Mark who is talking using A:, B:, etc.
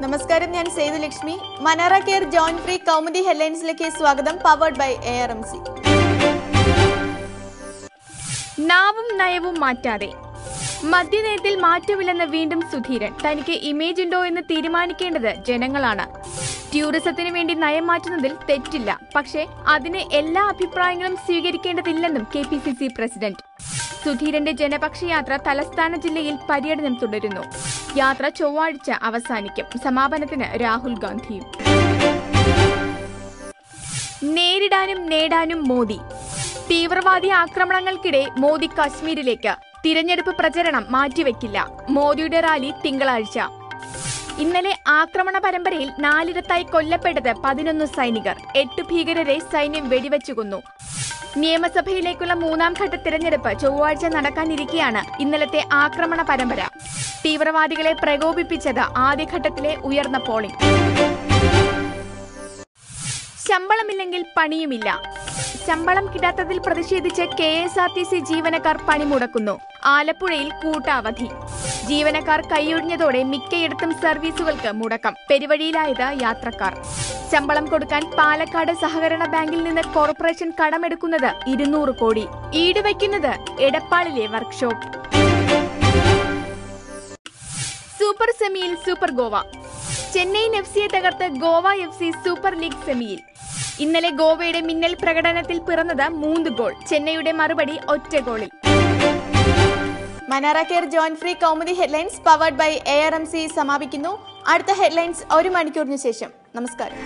A: നമസ്കാരം, ഞാൻ സേതുലക്ഷ്മി. മനാറ കെയർ ജോയിന്റ് ഫ്രീ കൗമുദി ഹെഡ്ലൈൻസിലേക്ക് സ്വാഗതം. Powered by ARMC.
B: നാവും നയവും മാറ്റാതെ മദ്യനയത്തിൽ മാറ്റമില്ലെന്ന് വീണ്ടും സുധീരൻ. തനിക്ക് ഇമേജ് ഉണ്ടോ എന്ന് തീരുമാനിക്കേണ്ടത് ജനങ്ങളാണ്. ടൂറിസത്തിന് വേണ്ടി നയം മാറ്റുന്നതിൽ തെറ്റില്ല, പക്ഷേ അതിന് എല്ലാ അഭിപ്രായങ്ങളും സ്വീകരിക്കേണ്ടതില്ലെന്നും KPCC പ്രസിഡന്റ്. സുധീരന്റെ ജനപക്ഷ യാത്ര തലസ്ഥാന ജില്ലയിൽ പര്യടനം തുടരുന്നു. യാത്ര ചൊവ്വാഴ്ച അവസാനിക്കും. സമാപനത്തിന് രാഹുൽ ഗാന്ധിയും. നേരിടാനും നേടാനും മോദി. തീവ്രവാദി ആക്രമണങ്ങൾക്കിടെ മോദി കശ്മീരിലേക്ക്. തിരഞ്ഞെടുപ്പ് പ്രചരണം മാറ്റിവെക്കില്ല. മോദിയുടെ റാലി തിങ്കളാഴ്ച. ഇന്നലെ ആക്രമണ പരമ്പരയിൽ 4 കൊല്ലപ്പെട്ടത് 11 സൈനികർ. 8 ഭീകരരെ സൈന്യം വെടിവെച്ചു കൊന്നു. നിയമസഭയിലേക്കുള്ള 3ാം ഘട്ട തിരഞ്ഞെടുപ്പ് ചൊവ്വാഴ്ച നടക്കാനിരിക്കെയാണ് ഇന്നലത്തെ ആക്രമണ പരമ്പര. തീവ്രവാദികളെ പ്രകോപിപ്പിച്ചത് ആദ്യഘട്ടത്തിലെ ഉയർന്ന പോളിംഗ്. ശമ്പളമില്ലെങ്കിൽ പണിയുമില്ല. ശമ്പളം കിട്ടാത്തതിൽ പ്രതിഷേധിച്ച് KSRTC ജീവനക്കാർ പണിമുടക്കുന്നു. ആലപ്പുഴയിൽ കൂട്ടാവധി. ജീവനക്കാർ കൈയൊഴിഞ്ഞതോടെ മിക്കയിടത്തും സർവീസുകൾക്ക് മുടക്കം. പെരുവഴിയിലായത് യാത്രക്കാർ. ശമ്പളം കൊടുക്കാൻ പാലക്കാട് സഹകരണ ബാങ്കിൽ നിന്ന് കോർപ്പറേഷൻ കടമെടുക്കുന്നത് 200 കോടി. ഈടുവയ്ക്കുന്നത് എടപ്പാളിലെ വർക്ക്ഷോപ്പ്. സൂപ്പർ സെമിയിൽ സൂപ്പർ ഗോവ. ചെന്നൈയിൻ FCയെ തകർത്ത് ഗോവ FC സൂപ്പർ ലീഗ് സെമിയിൽ. ഇന്നലെ ഗോവയുടെ മിന്നൽ പ്രകടനത്തിൽ പിറന്നത് 3 ഗോൾ. ചെന്നൈയുടെ മറുപടി ഒറ്റ ഗോളിൽ.
A: മനാറ care joint free Kaumudi headlines powered by ARMC സമാപിക്കുന്നു. അടുത്ത ഹെഡ്ലൈൻസ് 1 മണിക്കൂറിന് ശേഷം. നമസ്കാരം.